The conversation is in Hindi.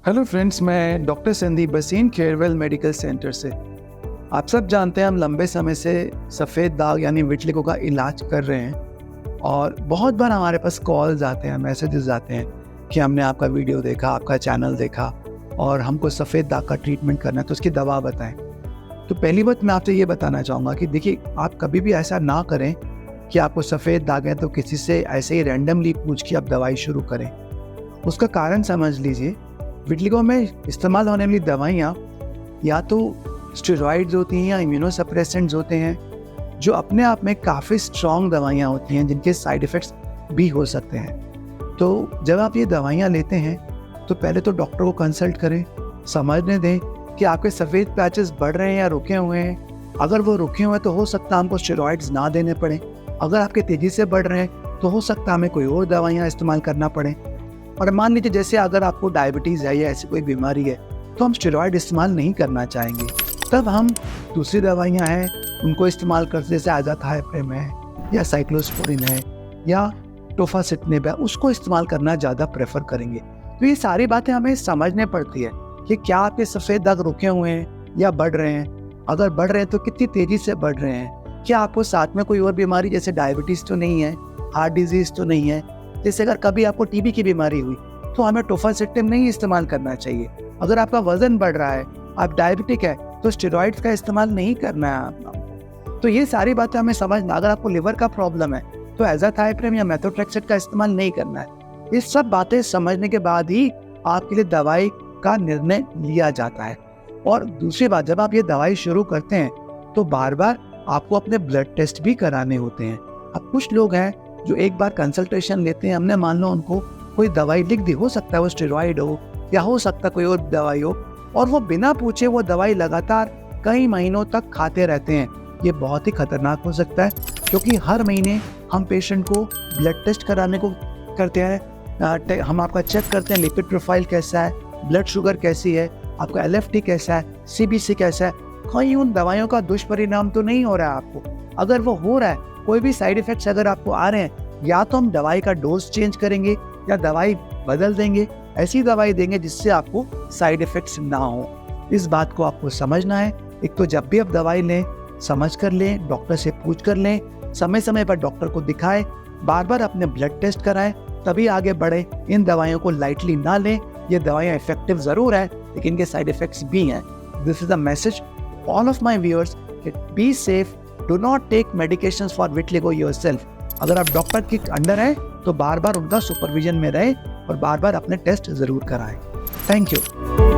हेलो फ्रेंड्स, मैं डॉक्टर संदीप बसीन केयरवेल मेडिकल सेंटर से। आप सब जानते हैं हम लंबे समय से सफ़ेद दाग यानी विटलिगो का इलाज कर रहे हैं और बहुत बार हमारे पास कॉल्स आते हैं, मैसेजेस आते हैं कि हमने आपका वीडियो देखा, आपका चैनल देखा और हमको सफ़ेद दाग का ट्रीटमेंट करना है, तो उसकी दवा बताएं। तो पहली बात मैं आपसे ये बताना चाहूँगा कि देखिए, आप कभी भी ऐसा ना करें कि आपको सफ़ेद दाग है तो किसी से ऐसे ही रैंडमली पूछ के आप दवाई शुरू करें। उसका कारण समझ लीजिए। विटलिगो में इस्तेमाल होने वाली दवाइयाँ या तो स्टेरॉइड्स होती हैं या इम्यूनोसप्रेसेंट्स होते हैं, जो अपने आप में काफ़ी स्ट्रॉन्ग दवाइयाँ होती हैं जिनके साइड इफ़ेक्ट्स भी हो सकते हैं। तो जब आप ये दवाइयाँ लेते हैं तो पहले तो डॉक्टर को कंसल्ट करें, समझने दें कि आपके सफ़ेद पैचेस बढ़ रहे हैं या रुके हुए हैं। अगर वो रुके हुए हैं तो हो सकता है हमको स्टेरॉइड्स ना देने पड़े। अगर आपके तेज़ी से बढ़ रहे हैं तो हो सकता है हमें कोई और दवाइयाँ इस्तेमाल करना पड़े। और मान लीजिए जैसे अगर आपको डायबिटीज़ है या ऐसी कोई बीमारी है तो हम स्टेरॉइड इस्तेमाल नहीं करना चाहेंगे, तब हम दूसरी दवाइयाँ हैं उनको इस्तेमाल करते, जैसे आज़ाथाइप्रेम है या साइक्लोस्पोरिन है या टोफासिटनिब है, उसको इस्तेमाल करना ज़्यादा प्रेफर करेंगे। तो ये सारी बातें हमें समझने पड़ती है कि क्या आपके सफ़ेद दाग रुके हुए हैं या बढ़ रहे हैं। अगर बढ़ रहे हैं तो कितनी तेज़ी से बढ़ रहे हैं। क्या आपको साथ में कोई और बीमारी जैसे डायबिटीज़ तो नहीं है, हार्ट डिजीज़ तो नहीं है। जैसे अगर कभी आपको टीबी की बीमारी हुई तो हमें टोफासिटनिब नहीं इस्तेमाल करना चाहिए। अगर आपका वजन बढ़ रहा है, आप डायबिटिक है, तो स्टेरॉइड्स का इस्तेमाल नहीं करना है आपको। तो ये सारी बातें हमें समझना। अगर आपको लिवर का प्रॉब्लम है तो आज़ाथाइप्रेम या मेथोट्रेक्सेट का इस्तेमाल नहीं करना है। ये सब बातें समझने के बाद ही आपके लिए दवाई का निर्णय लिया जाता है। और दूसरी बात, जब आप ये दवाई शुरू करते हैं तो बार बार आपको अपने ब्लड टेस्ट भी कराने होते हैं। अब कुछ लोग हैं जो एक बार कंसल्टेशन लेते हैं, हमने मान लो उनको कोई दवाई लिख दी, हो सकता है वो स्टेरॉइड हो या हो सकता है कोई और दवाई हो, और वो बिना पूछे वो दवाई लगातार कई महीनों तक खाते रहते हैं। ये बहुत ही खतरनाक हो सकता है, क्योंकि हर महीने हम पेशेंट को ब्लड टेस्ट कराने को करते हैं। हम आपका चेक करते हैं लिपिड प्रोफाइल कैसा है, ब्लड शुगर कैसी है, आपका LFT कैसा है, CBC कैसा है। कहीं उन दवाइयों का दुष्परिणाम तो नहीं हो रहा है आपको। अगर वो हो रहा है, कोई भी साइड इफेक्ट्स अगर आपको आ रहे हैं, या तो हम दवाई का डोज चेंज करेंगे या दवाई बदल देंगे, ऐसी दवाई देंगे जिससे आपको साइड इफेक्ट्स ना हो। इस बात को आपको समझना है। एक तो जब भी आप दवाई लें, समझ कर लें, डॉक्टर से पूछ कर लें, समय समय पर डॉक्टर को दिखाएं, बार बार अपने ब्लड टेस्ट कराएं, तभी आगे बढ़े। इन दवाइयों को लाइटली ना लें। ये दवाइयाँ इफेक्टिव ज़रूर है लेकिन इनके साइड इफेक्ट्स भी हैं। This is a message all of my viewers, be safe, do not take medications for vitiligo yourself. अगर आप डॉक्टर के अंडर हैं तो बार बार उनका सुपरविजन में रहें और बार बार अपने टेस्ट ज़रूर कराएं। Thank you.